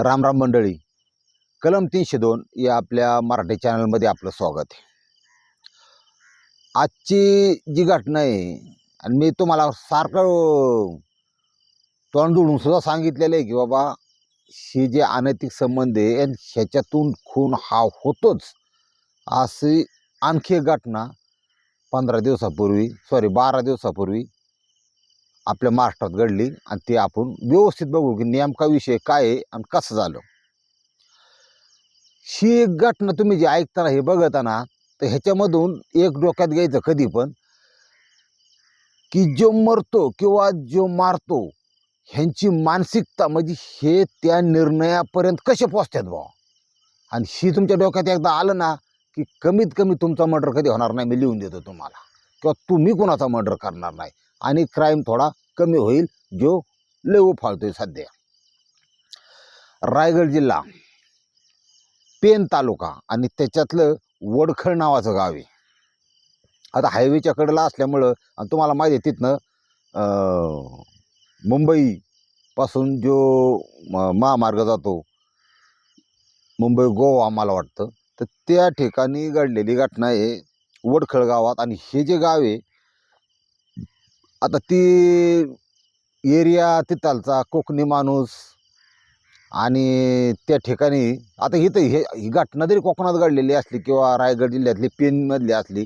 राम राम मंडळी. कलम 302 या आपल्या मराठी चॅनलमध्ये आपलं स्वागत आहे. आजची जी घटना आहे आणि मी तुम्हाला सारखं तोंड जोडून सुद्धा सांगितलेलं आहे की बाबा हे जे अनैतिक संबंध आहे आणि ह्याच्यातून खून हा होतोच. अशी आणखी एक घटना 12 दिवसापूर्वी आपल्या महाराष्ट्रात घडली आणि ती आपण व्यवस्थित बघू की नेमका विषय काय आहे आणि कसं झालं. ही एक घटना तुम्ही जे ऐकताना हे बघताना तर ह्याच्यामधून एक डोक्यात घ्यायचं कधी पण की जो मरतो किंवा जो मारतो ह्यांची मानसिकता म्हणजे हे त्या निर्णयापर्यंत कसे पोचतात भाऊ. आणि ही तुमच्या डोक्यात एकदा आलं ना की कमीत कमी तुमचा मर्डर कधी होणार नाही, मी लिहून देतो तुम्हाला, किंवा तुम्ही कोणाचा मर्डर करणार नाही आणि क्राईम थोडा कमी होईल जो लय फाळतोय सध्या. रायगड जिल्हा, पेन तालुका आणि त्याच्यातलं वडखळ नावाचं गाव आहे. आता हायवेच्या कडेला असल्यामुळं आणि तुम्हाला माहिती आहे तिथनं मुंबईपासून जो महामार्ग जातो मुंबई गोवा मला वाटतं, तर त्या ठिकाणी घडलेली घटना आहे वडखळ गावात. आणि हे जे गाव आहे आता ती एरिया तिथालचा कोकणी माणूस आणि त्या ठिकाणी आता इथं ही घटना जरी कोकणात घडलेली असली किंवा रायगड जिल्ह्यातली पेनमधली असली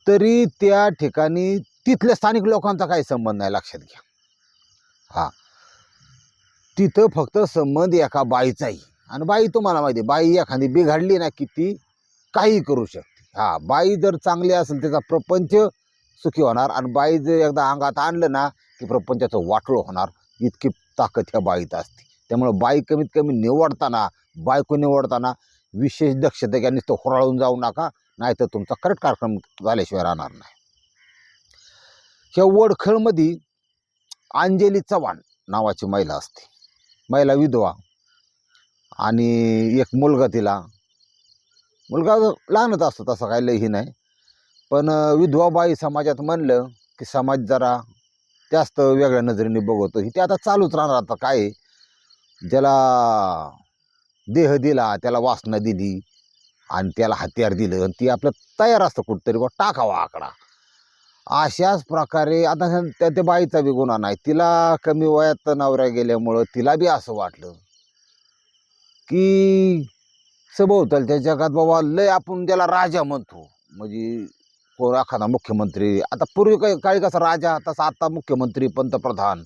तरी त्या ठिकाणी तिथल्या स्थानिक लोकांचा काही संबंध नाही, लक्षात घ्या. हां, तिथं फक्त संबंध एका बाईचाही. आणि बाई तुम्हाला माहिती आहे, बाई एखादी बिघडली ना की ती काही करू शकते. हां, बाई जर चांगली असेल त्याचा प्रपंच सुखी होणार आणि बाई जर एकदा अंगात आणलं ना की प्रपंचाचं वाटोळं होणार, इतकी ताकद ह्या बाईत असते. त्यामुळं बाई कमीत कमी बायको निवडताना विशेष दक्षता घ्या. नुसतं होराळून जाऊ नका, नाहीतर तुमचा करेक्ट कार्यक्रम झाल्याशिवाय राहणार नाही. ह्या वडखळमध्ये अंजली चव्हाण नावाची महिला असते, महिला विधवा, आणि एक मुलगा तिला. मुलगा लहानच असतो, तसं काही लयही नाही, पण विधवा बाई समाजात म्हणलं की समाज जरा जास्त वेगळ्या नजरेने बघतो. ही ते आता चालूच राहणार. आता काय, ज्याला देह दिला त्याला वासना दिली आणि त्याला हत्यार दिलं आणि ती आपलं तयार असतं कुठंतरी बा टाकावा आकडा. अशाच प्रकारे आता त्या बाईचा बी गुन्हा नाही. तिला कमी वयात नवऱ्या गेल्यामुळं तिला बी असं वाटलं की सभोवतालच्या जगात बाबा लय आपण त्याला राजा म्हणतो, म्हणजे कोण एखादा मुख्यमंत्री, आता पूर्वी काही काळी कसा राजा तसा आता मुख्यमंत्री पंतप्रधान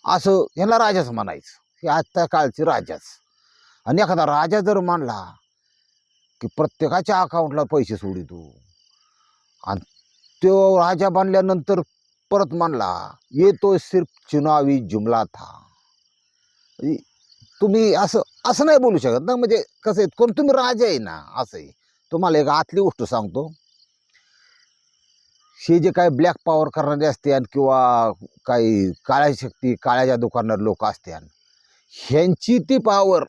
असं ह्याला राजाच म्हणायचं. हे आजच्या काळचे राजाच. आणि एखादा राजा जर मानला की प्रत्येकाच्या अकाउंटला पैसे सोडितो आणि तो राजा बनल्यानंतर परत म्हणला ये तो सिर्फ चुनावी जुमला था. तुम्ही असं नाही बोलू शकत ना. म्हणजे कसं आहे, कोण तुम्ही राजा आहे ना, असं आहे. तुम्हाला एक आतली गोष्ट सांगतो, हे जे काय ब्लॅक पॉवर करणारे असते किंवा काही काळ्या शक्ती काळ्या जादू करणारे लोक असते, ह्यांची ती पॉवर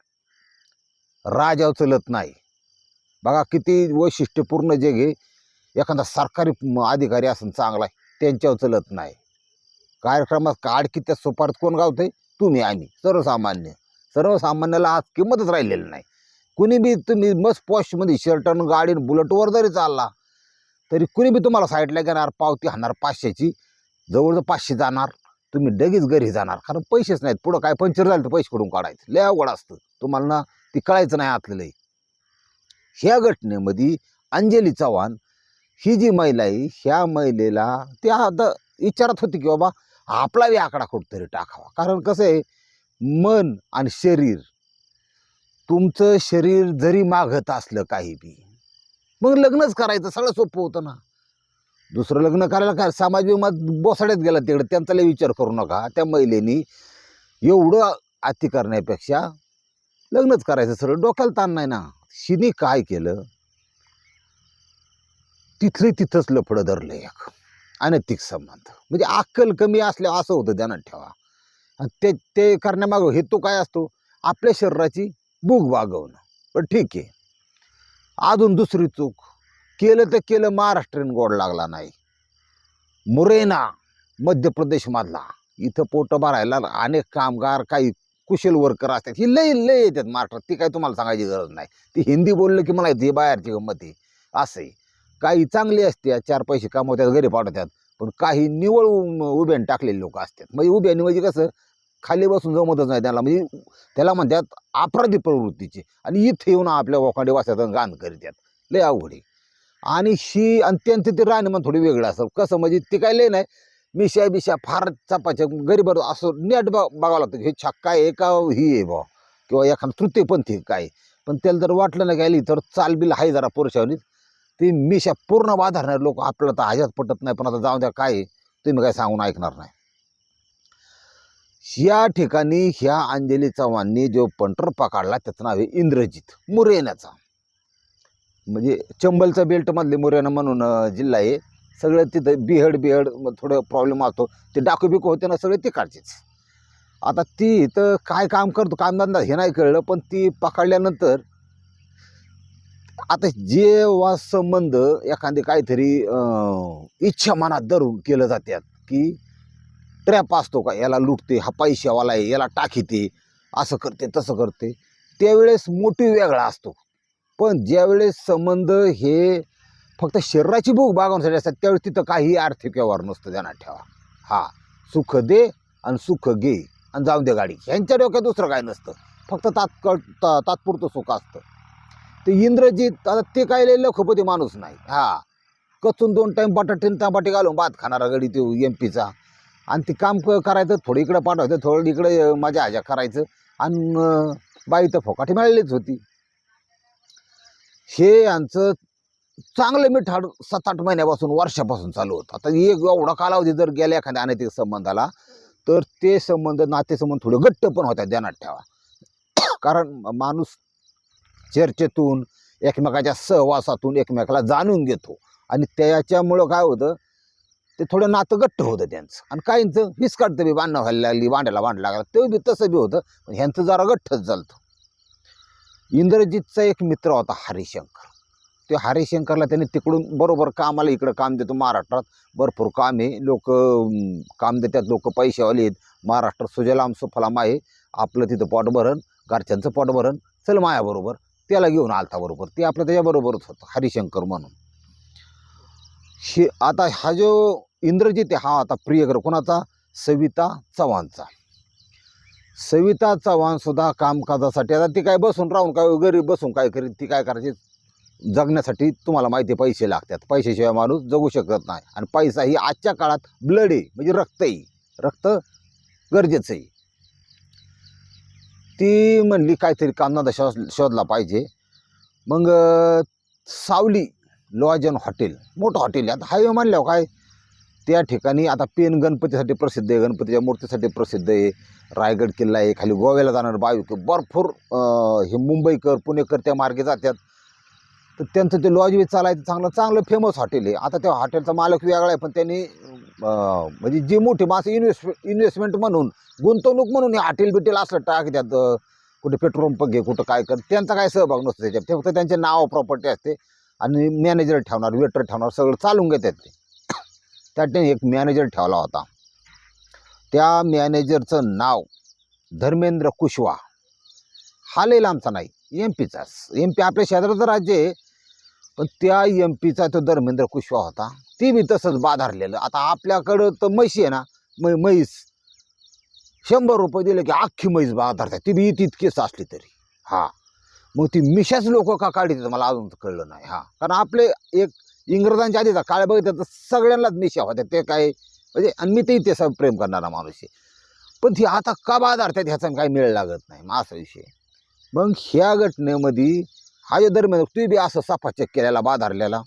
राजावर चलत नाही. बघा किती वैशिष्ट्यपूर्ण जे घे एखादा सरकारी अधिकारी असून चांगला आहे त्यांच्यावर चलत नाही. कार्यक्रमात कार्ड की त्या सुपारीत कोण गावतंय, तुम्ही आम्ही सर्वसामान्याला आज किंमतच राहिलेली नाही. कुणी बी तुम्ही मस्त पॉशमध्ये शर्ट आणि गाडी बुलेटवर जरी चालला तरी कुणी बी तुम्हाला साईडला घेणार, पावती हाणार 500ची, जवळजवळ 500 जाणार, तुम्ही लगेच घरी जाणार, कारण पैसेच नाहीत. पुढं काय पंक्चर झालं तर पैसे कुठून काढायचं, लय अवघड असतं. तुम्हाला ना ती कळायचं नाही आतलं. ह्या घटनेमध्ये अंजली चव्हाण ही जी महिला आहे, ह्या महिलेला त्या आता विचारत होती की बाबा आपला बी आकडा कुठंतरी टाकावा. कारण कसं आहे, मन आणि शरीर, तुमचं शरीर जरी मागत असलं काही बी, मग लग्नच करायचं सगळं सोपं होतं ना. दुसरं लग्न करायला काय समाज विमात बोसाड्यात गेला तिकडे, त्यांचा लय विचार करू नका. त्या महिलेनी एवढं अति करण्यापेक्षा लग्नच करायचं, सरळ डोक्याला ताण नाही ना. शिनी काय केलं, तिथले तिथंच लफडं धरलं एक अनैतिक संबंध. म्हणजे अक्कल कमी असल्या असं होतं, ध्यानात ठेवा. आणि ते करण्यामागं हेतू काय असतो, आपल्या शरीराची भूक भागवणं. पण ठीक आहे, अजून दुसरी चूक केलं तर केलं, महाराष्ट्रीयन गोड लागला नाही. मुरैना मध्य प्रदेशमधला, इथं पोटं भरायला अनेक कामगार काही कुशल वर्कर असतात ही लय लय येतात महाराष्ट्रात. ती काय तुम्हाला सांगायची गरज नाही. ती हिंदी बोललं की मला येते बाहेरची गंमत आहे. असं आहे. काही चांगली असते, 4 पैसे कमवतात, घरी पाठवतात. पण काही निवळ उभ्याने टाकलेले लोक असतात. म्हणजे उभ्याने म्हणजे कसं खाली बसून जमतच नाही त्याला. म्हणजे त्याला म्हणतात अपराधी प्रवृत्तीचे. आणि इथे येऊन आपल्या वखांडे वाचतात गाण करीतात. लय अवघड आहे. आणि त्यांचं ते राहणीमान थोडी वेगळं असं कसं म्हणजे ते काय लय नाही. मिशा बिशा फार चपाच्या गरीब असं नेट बघावं लागतं. हे छक्का आहे का ही आहे बा, किंवा एखादं तृतीयपंथी काय. पण त्याला जर वाटलं ना काय तर चालबिल आहे जरा पुरुषावनी. ते मिशा पूर्ण बाधारणारे लोक आपल्याला तर आजात पटत नाही. पण आता जाऊ द्या, काय तुम्ही काय सांगून ऐकणार नाही. या ठिकाणी ह्या अंजली चव्हाणनी जो पंटर पकडला त्याचं नाव आहे इंद्रजित मुरेनाचा. म्हणजे चंबलचा बेल्ट मधले मुरेना म्हणून जिल्हा आहे. सगळं तिथं बिहड थोडं प्रॉब्लेम असतो. ते डाकू बिकू होते ना सगळे तिकडचेच. आता ती इथं काय काम करतो कामधंदा हे नाही कळलं. पण ती पकडल्यानंतर आता जेव्हा संबंध एखादी काहीतरी इच्छा मनात धरून केलं जातात की ट्रॅप असतो का, याला लुटते, हा पैशावाला आहे, याला टाकीते, असं करते तसं करते, त्यावेळेस मोटिव्ह वेगळा असतो. पण ज्यावेळेस संबंध हे फक्त शरीराची भूक भागवण्यासाठी असतात त्यावेळेस तिथं काही आर्थिक व्यवहार नसतो. ध्यानात ठेवा. हा, सुख दे आणि सुख घे आणि जाऊ दे गाडी, ह्यांच्या डोक्यात दुसरं काय नसतं. फक्त तात्पुरतं सुख असतं. ते इंद्रजित आता ते काय लय लखपती माणूस नाही. हा, कचून 2 टाईम बटाटे तांबाटे घालून भात खाणारा गडी तो MP चा. आणि ते काम करायचं, थोडं इकडं पाठवायचं, थोडं इकडे माझ्या हाज्या करायचं. आणि बाई तर फोकाठी मिळालीच होती. हे यांचं चांगलं मिठाड 7-8 महिन्यापासून वर्षापासून चालू होतं. आता एक एवढा कालावधी जर गेल्या एखाद्या अनैतिक संबंधाला तर ते संबंध नातेसंबंध थोडे घट्ट पण होतात. ध्यानात ठेवा. कारण माणूस चर्चेतून एकमेकाच्या सहवासातून एकमेकाला जाणून घेतो. आणि त्याच्यामुळं काय होतं ते थोडं नातं घट्ट होतं त्यांचं. आणि काहींचं विस्काटतं बी, बांधणं व्हायला लागली, भांड्याला भांड लागला, ते बी तसं बी होतं. पण ह्यांचं जरा घट्टच चालतं. इंद्रजितचा एक मित्र होता हरिशंकर. ते हरिशंकरला त्याने तिकडून बरोबर कामाला इकडं काम देतो. महाराष्ट्रात भरपूर काम आहे, लोक काम देतात, लोक पैशावाले आहेत. महाराष्ट्र सुजलाम सुफलाम आहे, आपलं तिथं पोट भरण, घरच्यांचं पोट भरण, चल मायाबरोबर. त्याला घेऊन आलता बरोबर. ते आपलं त्याच्याबरोबरच होतं हरिशंकर म्हणून. आता हा जो इंद्रजित आहे हा आता प्रियकर कोणाचा, सविता चव्हाणचा. सविता चव्हाण सुद्धा कामकाजासाठी आता ती काय बसून राहून काय गरीब बसून काय करीत, ती काय करायची जगण्यासाठी. तुम्हाला माहिती आहे पैसे लागतात, पैशाशिवाय माणूस जगू शकत नाही. आणि पैसा ही आजच्या काळात ब्लड आहे, म्हणजे रक्त आहे, रक्त गरजेचं आहे. ती म्हणली काहीतरी कामधंदा शोधला पाहिजे. मग सावली लॉज अँड हॉटेल, मोठं हॉटेल आहे. आता हायवे म्हणल्यावर काय त्या ठिकाणी आता पेन गणपतीसाठी प्रसिद्ध आहे, गणपतीच्या मूर्तीसाठी प्रसिद्ध आहे. रायगड किल्ला आहे, खाली गोव्याला जाणार भाविक भरपूर हे मुंबईकर पुणेकर त्या मार्गे जातात. तर त्यांचं ते लॉज बी चालायचं चांगलं फेमस हॉटेल आहे. आता त्या हॉटेलचा मालक वेगळा आहे, पण त्यांनी म्हणजे जी मोठी माणसं इन्व्हेस्टमेंट म्हणून, गुंतवणूक म्हणून हे हॉटेल बिटेल असलं टाकतात. कुठे पेट्रोल पंप घे, कुठं काय कर, त्यांचा काय सहभाग नसतो त्याच्यात. ते फक्त त्यांचे नाव प्रॉपर्टी असते. आणि मॅनेजर ठेवणार, वेटर ठेवणार, सगळं चालून घेतात ते. त्याने एक मॅनेजर ठेवला होता. त्या मॅनेजरचं नाव धर्मेंद्र कुशवा. हा लय लांबचा नाही, MP चाच. MP आपल्या शेजारचं राज्य आहे, पण त्या MP तो धर्मेंद्र कुशवा होता. ती बी तसंच बाधारलेलं. आता आपल्याकडं तर म्हशी आहे ना, म्हैस 100 रुपये दिले की अख्खी म्हैस बाधारतात, ती बी तितकीच असली तरी. हा, मग ती मिशाच लोक का काढतात मला अजून कळलं नाही. हा, कारण आपले एक इंग्रजांच्या आधीचा काळ बघितलं तर सगळ्यांनाच मिशा होत्या. ते काय म्हणजे, आणि मी ते सब प्रेम करणारा माणूस आहे. पण ती आता का बाधारतात ह्याचा काही मेळ लागत नाही, मग असा विषय. मग ह्या घटनेमध्ये हा जो दरम्यान तू बी असं सफाचक केलेला बाधारलेला,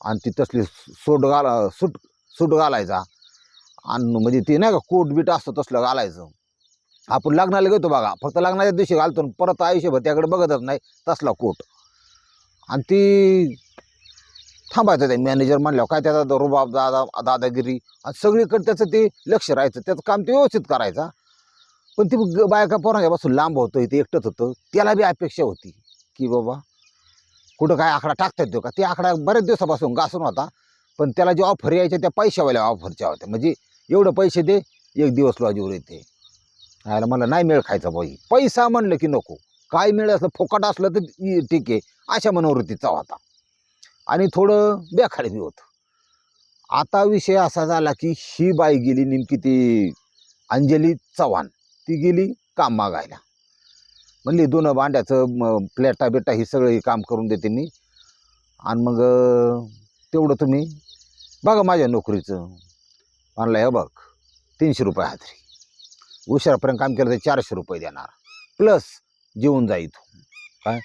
आणि ती तसली सूट घालायचा. आणि म्हणजे ती नाही का कोट बीट असतं तसलं घालायचं. आपण लग्नाला घेतो बघा, फक्त लग्नाच्या दिवशी घालतो, परत आयुष्यभर त्याकडे बघतच नाही, तसला कोट. आणि ती थांबायचं ते मॅनेजर म्हणल्यावर काय त्याचा रुबाब दादागिरी आणि सगळीकडे त्याचं ते लक्ष राहायचं, त्याचं काम ते व्यवस्थित करायचा. पण ती बायका पोरांच्यापासून लांब होतं, ते एकटंच होतं. त्याला बी अपेक्षा होती की बाबा कुठं काय आकडा टाकता येतो का. ते आकडा बऱ्याच दिवसापासून घासून होता. पण त्याला जे ऑफर यायच्या त्या पैशावाल्या ऑफरच्या होत्या. म्हणजे एवढं पैसे दे, 1 दिवस लॉजवर येते. यायला मला नाही मेळ खायचा बाई, पैसा म्हणलं की नको, काय मिळ असलं फुकट असलं तर ठीक आहे, अशा मनोवृत्तीचा होता आणि थोडं बेखाड बी होतं. आता विषय असा झाला की ही बाई गेली नेमकी ती अंजली चव्हाण, ती गेली काम मागायला. म्हणली दोन भांड्याचं प्लेटा बिटा ही सगळं ही काम करून देते मी, आणि मग तेवढं तुम्ही बघा माझ्या नोकरीचं. म्हणलं हे बघ 300 रुपये हाजरी, उशिरापर्यंत काम केलं तर 400 रुपये देणार, प्लस जेवून जा इथून, काय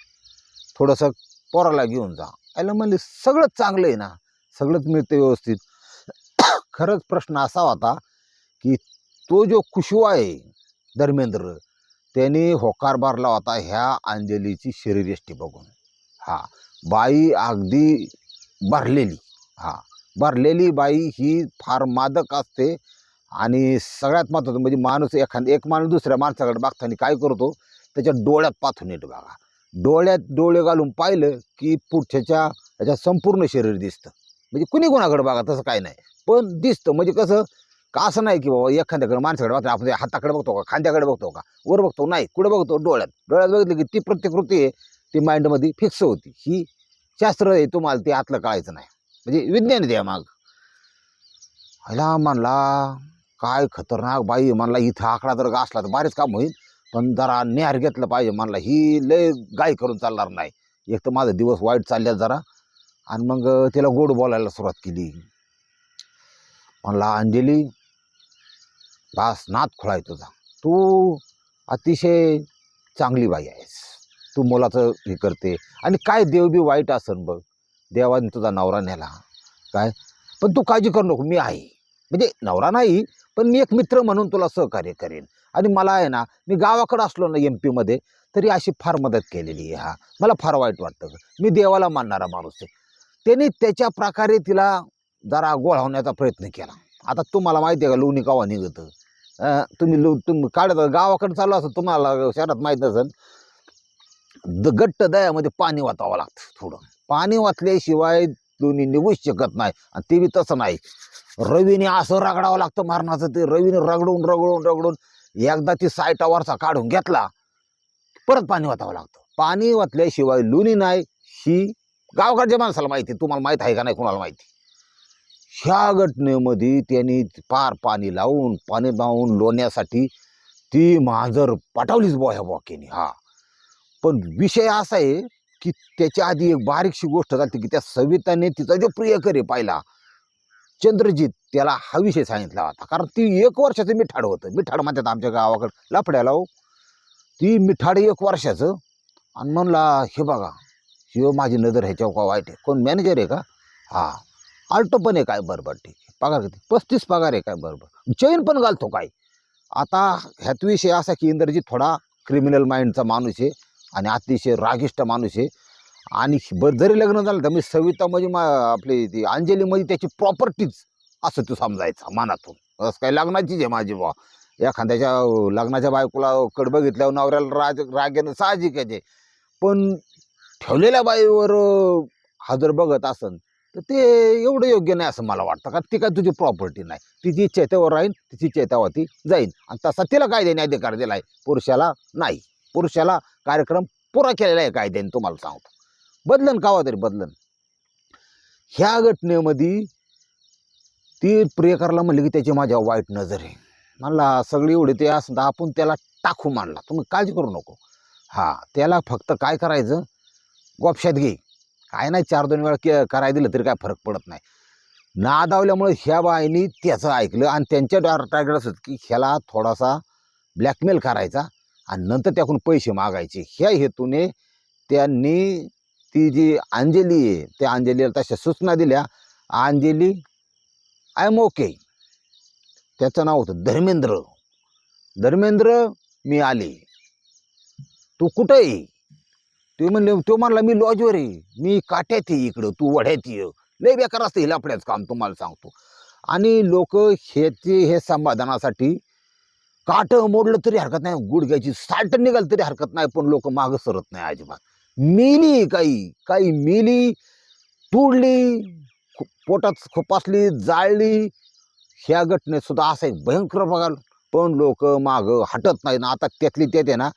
थोडंसं पोराला घेऊन जा. याला म्हणले सगळंच चांगलं आहे ना, सगळंच मिळतं व्यवस्थित. खरंच प्रश्न असा होता की तो जो कुशवा आहे धर्मेंद्र, त्याने होकार भरला होता ह्या अंजलीची शरीरयष्टी बघून. हा बाई अगदी भरलेली, हा भरलेली बाई ही फार मादक असते. आणि सगळ्यात महत्त्वाचं म्हणजे माणूस एक माणूस दुसऱ्या माणसाकडे बघताना काय करतो, त्याच्या डोळ्यात पाहतो नीट बघा. डोळ्यात डोळे घालून पाहिलं की पुढच्याच्या त्याच्या संपूर्ण शरीर दिसतं. म्हणजे कुणी कोणाकडे बघा तसं काय नाही, पण दिसतं. म्हणजे कसं का असं नाही की बाबा एखाद्याकडे माणसाकडे बघतो आपण हाताकडे बघतो का, खांद्याकडे बघतो का, वर बघतो, नाही कुठे बघतो, डोळ्यात. डोळ्यात बघितलं की ती प्रतिकृती आहे ती माइंडमध्ये फिक्स होती. ही शास्त्र आहे, तुम्हाला ते आतलं कळायचं नाही, म्हणजे विज्ञान द्या माग. ह्याला म्हणला काय खतरनाक बाई, म्हणला इथं आकडा जर असला तर बारीच काम होईल, पण जरा न्यार घेतलं पाहिजे. म्हणला ही लय गाय करून चालणार नाही, एक तर माझा दिवस वाईट चालल्यात जरा. आणि मग तिला गोड बोलायला सुरुवात केली. म्हणला अंजली बास नाद खोळाय तुझा, तू अतिशय चांगली बाई आहेस, तू मुलाचं हे करते, आणि काय देव बी वाईट असन बघ, देवाने तुझा नवरा नेला काय, पण तू काळजी करू नको, मी आहे. म्हणजे नवरा नाही पण मी एक मित्र म्हणून तुला सहकार्य करेन. आणि मला आहे ना, मी गावाकडं असलो ना MP मध्ये तरी अशी फार मदत केलेली आहे. हा मला फार वाईट वाटतं, मी देवाला मानणारा माणूस आहे. त्यांनी त्याच्या प्रकारे तिला जरा गोळवण्याचा प्रयत्न केला. आता तुम्हाला माहिती आहे का लोणी कावा निघतं, तुम्ही काढत गावाकडे चालू असं तुम्हाला शहरात माहीत नसेल, गट्ट दयामध्ये पाणी वाचावं लागतं. थोडं पाणी वाचल्याशिवाय लोणी निघूच शकत नाही. आणि ते बी तसं नाही, रवीने असं रगडावं लागतं मारणाचं. ते रवीने रगडून रगडून रगडून एकदा ती साईटावरचा काढून घेतला, परत पाणी वाचावं लागतं. पाणी वाचल्याशिवाय लोणी नाही, ही गावकडच्या माणसाला माहिती, तुम्हाला माहीत आहे का नाही कुणाला माहिती. ह्या घटनेमध्ये त्यांनी फार पाणी लावून लोण्यासाठी ती मांजर पाठवलीच ह्या बॉकेने. हा पण विषय असा आहे की त्याच्या आधी एक बारीकशी गोष्ट झाली की त्या सविताने तिचा जो प्रियकरी पाहिला चंद्रजीत, त्याला हा विषय सांगितला होता. कारण ती 1 वर्षाचं मिठाड होतं, मिठाड म्हणतात आमच्या गावाकडे लफड्याला हो, ती मिठाड 1 वर्षाचं. आणि म्हणला हे बघा, हे माझी नजर ह्याच्यावर का वाईट आहे, कोण मॅनेजर आहे का, हा आल्टो पण आहे काय, बरोबर ठीक आहे, पगार किती 35 पगार आहे काय, बरोबर चैन पण घालतो काय. आता ह्यात विषय असा की इंद्रजीत थोडा क्रिमिनल माइंडचा माणूस आहे आणि अतिशय रागिष्ट माणूस आहे. आणि जरी लग्न झालं तर मी सविता म्हणजे आपली ती अंजली म्हणजे त्याची प्रॉपर्टीज असं तू समजायचा मनातून. असं काही लग्नाचीच आहे माझी बा, एखाद्याच्या लग्नाच्या बायकोला कड बघितल्यावर नवऱ्याला राग येणं साहजिकच आहे. पण ठेवलेल्या बाईवर हजर बघत असन तर ते एवढं योग्य नाही असं मला वाटतं. का ती काय तुझी प्रॉपर्टी नाही, तिची इच्छा त्यावर राहील, तिची इच्छा त्यावर ती जाईल. आणि तसा तिला कायद्याने अधिकार दिला आहे, पुरुषाला नाही. पुरुषाला कार्यक्रम पुरा केलेला आहे कायद्याने, तुम्हाला सांगतो. बदलन कावा तरी बदलन. ह्या घटनेमध्ये ती प्रियकराला म्हणली की त्याची माझ्या वाईट नजर आहे. म्हणला सगळी एवढी ते असं आपण त्याला टाकू मानला, तुम्ही काळजी करू नको. हा त्याला फक्त काय करायचं, गोपशात घे, काय नाही 4-2 वेळा करायला दिलं तरी काय फरक पडत नाही. नादावल्यामुळे ह्या बाईनी त्याचं ऐकलं आणि त्यांच्या टार्गेट असत की ह्याला थोडासा ब्लॅकमेल करायचा आणि नंतर त्याकडून पैसे मागायचे. ह्या हेतूने त्यांनी ती जी अंजली आहे त्या अंजलीला तशा सूचना दिल्या. अंजली आय एम ओके, त्याचं नाव होतं धर्मेंद्र. धर्मेंद्र मी आले, तू कुठं आहे. तो म्हणला मी लॉजवर आहे, मी काट्यात आहे इकडं, तू वढ्यात ये. लय बेकार असतं हे लफड्याचं काम, तुम्हाला सांगतो. आणि लोक हे समाधानासाठी काट मोडलं तरी हरकत नाही, गुडघ्याची साल्ट निघाल तरी हरकत नाही, पण लोक मागं सरत नाही अजिबात. मिली काही मिली, तुडली, पोटात खोपासली, जाळली. ह्या घटनेत सुद्धा असा एक भयंकर बघा पण लोक मागं हटत नाही ना. आता त्यातली त्यात आहे ना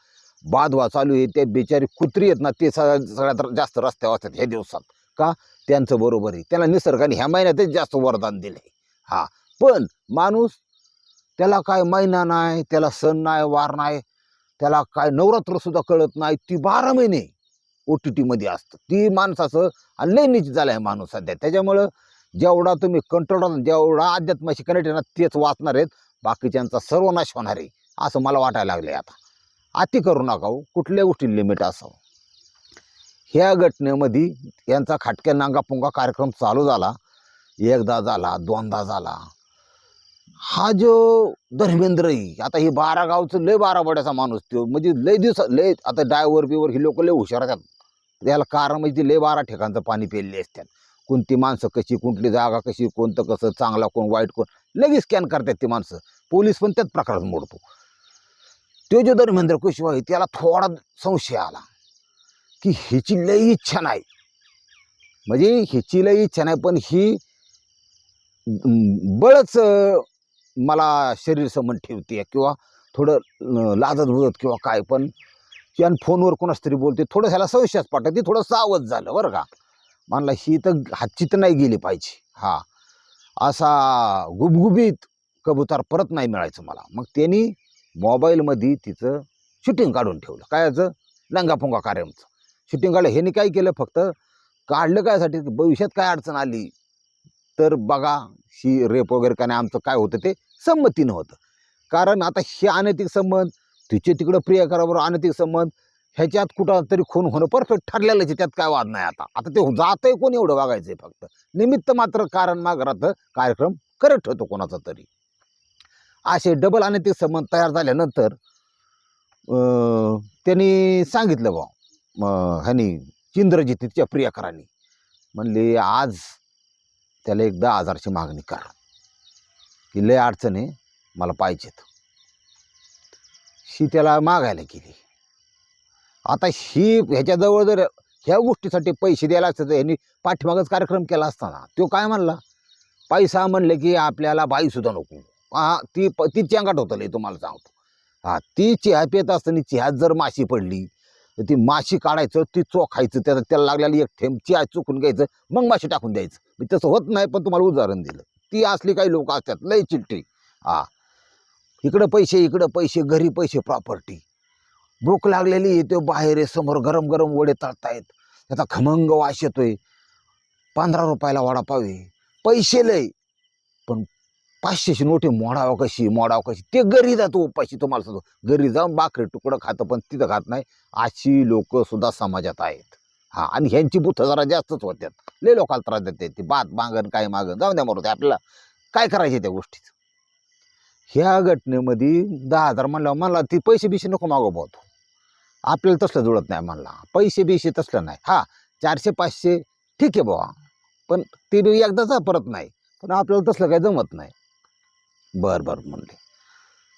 बादवा चालू आहे. ते बिचारी कुत्री आहेत ना ते सगळ्यात जास्त रस्त्यावर असतात ह्या दिवसात. का? त्यांचं बरोबर आहे. त्याला निसर्गाने ह्या महिन्यातच जास्त वरदान दिले. हा, पण माणूस त्याला काय महिना नाही, त्याला सण नाही, वार नाही, त्याला काय नवरात्र सुद्धा कळत नाही. ती 12 महिने OTT मध्ये असतं. ती माणसाचं आणि लय नीच झालाय माणूस सध्या. त्याच्यामुळं जेवढा तुम्ही कंट्रोल, जेवढा अध्यात्माशी कनेक्ट आहे ना तेच वाचणार आहेत. बाकीच्यांचा सर्वनाश होणार आहे असं मला वाटायला लागलंय आता. अति करू नका हो, कुठल्या गोष्टी लिमिट असावं. ह्या घटनेमध्ये यांचा खाटक्या नांगापुंगा कार्यक्रम चालू झाला. एकदा झाला, दोनदा झाला. हा जो धर्मेंद्र आहे, आता ही 12 गावचं लय 12 बड्याचा माणूस तो, म्हणजे लय दिवस लय. आता डायव्हर बिवर ही लोक लय हुशार आहेत. त्याला कारण म्हणजे लय 12 ठिकाणचं पाणी पेरले असतात. कोणती माणसं कशी, कुठली जागा कशी, कोणतं कसं, चांगला कोण वाईट कोण, लगेच स्कॅन करतात ती माणसं. पोलीस पण त्याच प्रकारात मोडतो. तो जो धर्मेंद्र कुशवाहा आहे त्याला थोडा संशय आला की हिची लय इच्छा नाही, म्हणजे हिची लय इच्छा नाही, पण ही बळच मला शरीर संबंध ठेवते किंवा थोडं लाजत बुजत किंवा काय. पण आणि फोनवर कोणाच तरी बोलते, थोडं ह्याला संशयाच पाठवते. थोडं सावध झालं बरं का. म्हणला ही तर हातची तर नाही गेली पाहिजे. हा, असा गुबगुबीत कबूतर परत नाही मिळायचं मला. मग त्यांनी मोबाईलमध्ये तिचं शूटिंग काढून ठेवलं. कायचं? लंगापुंगा कार्यक्रमचं शूटिंग काढलं. ह्याने काय केलं, फक्त काढलं कायसाठी, भविष्यात काय अडचण आली तर बघा ही रेप वगैरे का नाही, आमचं काय होतं ते संमतीनं होतं. कारण आता हे अनैतिक संबंध, तिचे तिकडं प्रियकराबरोबर अनैतिक संबंध, ह्याच्यात कुठं तरी खून होणं परफेक्ट ठरलेलंच आहे. त्यात काय वाद नाही. आता ते जातंय कोण एवढं बघायचंय, फक्त निमित्त मात्र कारण मागरात कार्यक्रम करत ठेवतो कोणाचा तरी. असे डबल अनैतिक संबंध तयार झाल्यानंतर त्यांनी सांगितलं बा ह्यानी इंद्रजित तिच्या प्रियकरांनी म्हणले आज त्याला एक 10,000ची मागणी कर की लय अडचण आहे, मला पाहिजेत. ही त्याला मागायला गेली. आता ही ह्याच्याजवळ जर ह्या गोष्टीसाठी पैसे द्यायला असतं तर ह्यांनी पाठीमागच कार्यक्रम केला असताना. तो काय म्हणला, पैसा म्हणले की आपल्याला बाईसुद्धा नको. हा, ती चेंगाट होतं लय, तुम्हाला सांगतो. हा, ती चहा पित असताना चहात जर माशी पडली तर ती माशी काढायचं, ती चोखायचं, त्याला लागलेली एक थेंब चहा चुकून घ्यायचं, मग माशी टाकून द्यायचं. मी तसं होत नाही, पण तुम्हाला उदाहरण दिलं. ती असली काही लोक असतात लय चिट्टी. हा, इकडं पैसे, घरी पैसे, प्रॉपर्टी. भूक लागलेली येते, बाहेर आहे, समोर गरम गरम वडे तळतायत, त्याचा खमंग वास येतोय. 15 रुपयाला वडापाव आहे, पैसे लय, पण 500ची नोटी मोडावं कशी ते घरी जातो उपाशी. तुम्हाला सांगतो, घरी जाऊन भाकरी तुकडं खातं, पण तिथं खात नाही. अशी लोक सुद्धा समाजात आहेत. हा, आणि ह्यांची बुथं जरा जास्तच होत्यात. लय लोकांना त्रास देते. ती बात मागण काय मागण, जाऊन द्या मरू, आपल्याला काय करायचे त्या गोष्टीचं. ह्या घटनेमध्ये 10,000 म्हणल्यावर मला ती पैसे बिशे नको मागो भाऊ, आपल्याला तसलं जुळत नाही म्हणला. पैसे बिशे तसलं नाही. हा, 400-500 ठीक आहे बाबा, पण ते एकदाच परत नाही. पण आपल्याला तसलं काही जमत नाही. बरं म्हणले,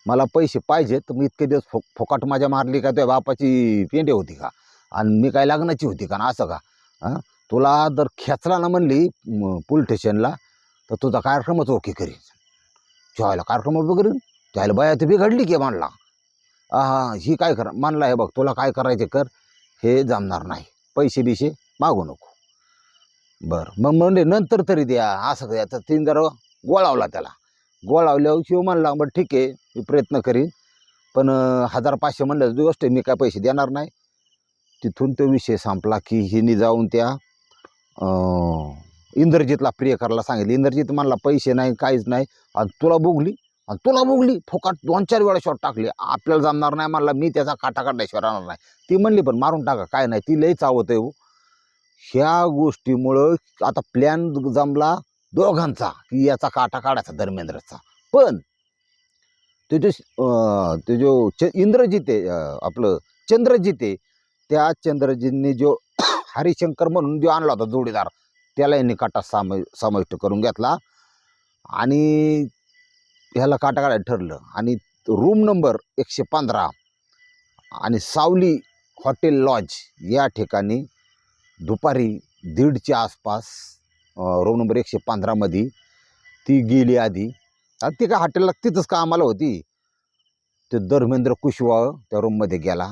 मला पैसे पाहिजेत. तर मी इतके दिवस फोकाट माझ्या मारली का, तुझ्या बापाची पेंडे होती का, आणि मी काय लग्नाची होती का ना, असं का? हां, तुला जर खेचला ना म्हणली पोलीस स्टेशनला, तर तुझा कार्यक्रमच ओके करीन. जेवायला कार्यक्रम उभं करीन, त्याला बाया तर बिघडली की म्हणला. ही काय करा म्हणला, हे बघ तुला काय करायचे कर, हे जमणार नाही, पैसे बिशे मागू नको. बरं मग म्हणले नंतर तरी द्या, असं द्यायचं. तीन जरा गोळावला त्याला. गोळावल्यावर शिव म्हणला, बरं ठीक आहे मी प्रयत्न करीन, पण 1,000-500 म्हणलं गोष्ट, मी काय पैसे देणार नाही. तिथून तो विषय संपला की हिने जाऊन त्या इंद्रजितला प्रियकराला सांगितलं. इंद्रजित म्हणला पैसे नाही, काहीच नाही, आणि तुला बुगली फुकाट 2-4 वेळा शॉट टाकले, आपल्याला जमणार नाही म्हणला. मी त्याचा काटा काढल्याशिवाय राहणार नाही. ती म्हणली पण मारून टाका, काय नाही, ती लई चावत आहे. ह्या गोष्टीमुळं आता प्लॅन जमला दोघांचा की याचा काटा काढायचा धर्मेंद्रचा. पण ते जो इंद्रजित आहे, आपलं चंद्रजित आहे, त्या चंद्रजितने जो हरिशंकर म्हणून जो आणला होता जोडीदार, त्याला यांनी काटा समाविष्ट करून घेतला आणि ह्याला काटा काढायला ठरलं. आणि रूम नंबर 115 आणि सावली हॉटेल लॉज या ठिकाणी दुपारी 1:30च्या आसपास रूम नंबर 115 मध्ये ती गेली आधी. ती काय हॉटेलला तिथंच कामाला होती. ते धर्मेंद्र कुशवाह त्या रूममध्ये गेला.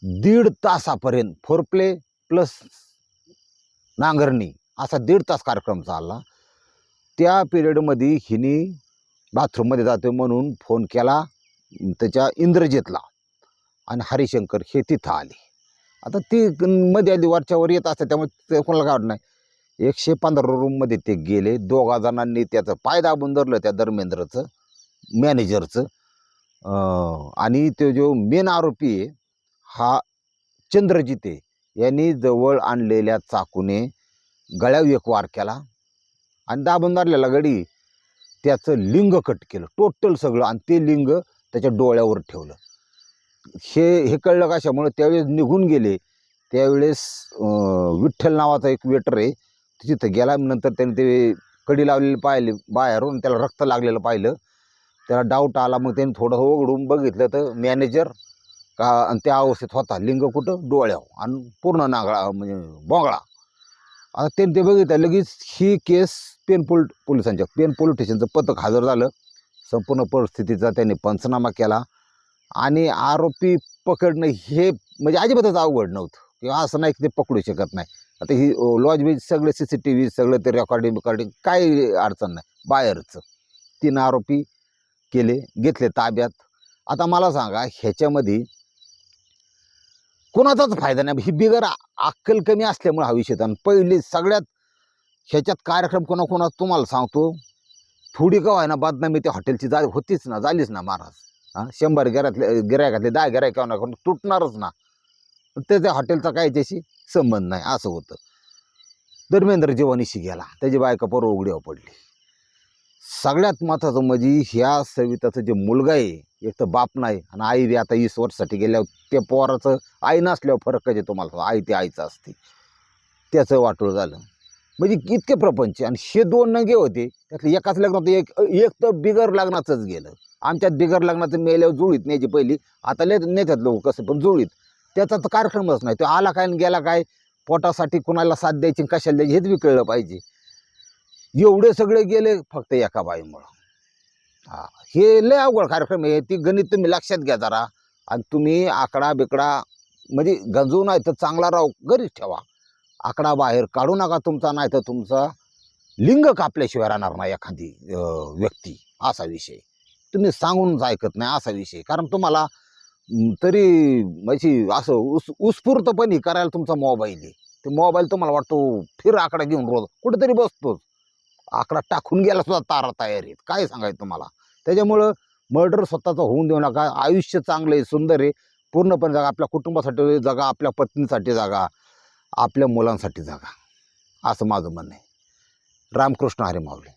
1.5 तासापर्यंत फोरप्ले प्लस नांगरणी असा 1.5 तास कार्यक्रम चालला. त्या पिरियडमध्ये हिने बाथरूममध्ये जातो म्हणून फोन केला त्याच्या इंद्रजितला आणि हरिशंकर हे तिथं आले. आता ती मध्ये आधी वरच्यावर येत असते त्यामुळे ते कोणाला काय वाटत नाही. 115 रूममध्ये ते गेले. 2 जणांनी त्याचं पाय दाबून धरलं त्या धर्मेंद्रचं मॅनेजरचं. आणि तो जो मेन आरोपी आहे हा चंद्रजित आहे, यांनी जवळ आणलेल्या चाकूने गळ्यावर एक वार केला आणि दाबून धरलेला गडी त्याचं लिंग कट केलं टोटल सगळं आणि ते लिंग त्याच्या डोळ्यावर ठेवलं. हे कळलं कशामुळे त्यावेळेस निघून गेले. त्यावेळेस विठ्ठल नावाचा एक वेटर आहे तिथं गेला. नंतर त्याने ते कडी लावलेली पाहिली बाहेरून, त्याला रक्त लागलेलं पाहिलं. त्याला डाऊट आला. मग त्याने थोडं उघडून बघितलं तर मॅनेजर का आणि त्या अवस्थेत होता. लिंग कुठं डोळ्यावर आणि पूर्ण नागळा म्हणजे बोंगळा. आता त्यांनी ते बघितलं. लगेच ही केस पेन पोलिसांच्या पेन पोलीस स्टेशनचं पथक हजर झालं. संपूर्ण परिस्थितीचा त्यांनी पंचनामा केला आणि आरोपी पकडणं हे म्हणजे अजिबातच अवघड नव्हतं किंवा असं नाही की ते पकडू शकत नाही. आता ही लॉज बीज सगळे CCTV सगळं ते रेकॉर्डिंग काही अडचण नाही. बाहेरचं 3 आरोपी केले, घेतले ताब्यात. आता मला सांगा ह्याच्यामध्ये कोणाचाच फायदा नाही. ही बिगर अक्कल कमी असल्यामुळे हा विषय. आणि पहिली सगळ्यात ह्याच्यात कार्यक्रम कोणा तुम्हाला सांगतो, थोडी का व्हायना बदनामी त्या हॉटेलची होतीच ना, झालीच ना महाराज. 100 गिरायकातले 10 गिरायक करून तुटणारच ना. त्या हॉटेलचा काय त्याशी संबंध नाही असं होतं. धर्मेंद्र जीवानीशी गेला, त्याची बायका पोरं उघड्यावर पडली. सगळ्यात महत्त्वाचं म्हणजे ह्या सविताचं जे मुलगा आहे, एक तर बाप नाही आणि आई बी आता 20 वर्षासाठी गेल्यावर त्या पोराचं आई नसल्यावर फरक आहे तुम्हाला. आई ते आईचं असते. त्याचं वाटोळ झालं म्हणजे इतके प्रपंच. आणि हे 2 नंगे होते त्यातले एकाच लग्नात एक तर बिगर लग्नाचंच गेलं. आमच्यात बिगर लग्नाचं मेल्यावर जुळीत न्यायची पहिली. आता नेतात लोक कसं पण जुळीत. त्याचा तर कार्यक्रमच नाही. तो आला काय आणि गेला काय, पोटासाठी कुणाला साथ द्यायची कशाला द्यायची हेच बी कळलं पाहिजे. एवढे सगळे गेले फक्त एका बाईमुळं. हे लय अवघड कार्यक्रम आहे. ती गणित तुम्ही लक्षात घ्या जरा. आणि तुम्ही आकडा बिकडा म्हणजे गंजू नाही तर चांगला राहू घरीच ठेवा. आकडा बाहेर काढू नका तुमचा, नाही तर तुमचा लिंग कापल्याशिवाय राहणार नाही एखादी व्यक्ती. असा विषय तुम्ही सांगूनच ऐकत नाही असा विषय. कारण तुम्हाला तरी म्हणजे असं उत्स्फूर्तपणे करायला तुमचा मोबाईल आहे. ते मोबाईल तुम्हाला वाटतो फिर आकडा घेऊन रोज कुठेतरी बसतोच. आकडा टाकून गेला सुद्धा तारा तयार आहेत. काय सांगायचं तुम्हाला. त्याच्यामुळं मर्डर स्वतःचं होऊन देऊ नका. आयुष्य चांगलं आहे, सुंदर आहे. पूर्णपणे जगा. आपल्या कुटुंबासाठी जगा, आपल्या पत्नीसाठी जगा, आपल्या मुलांसाठी जगा, असं माझं म्हणणं आहे. रामकृष्ण हरी माऊली.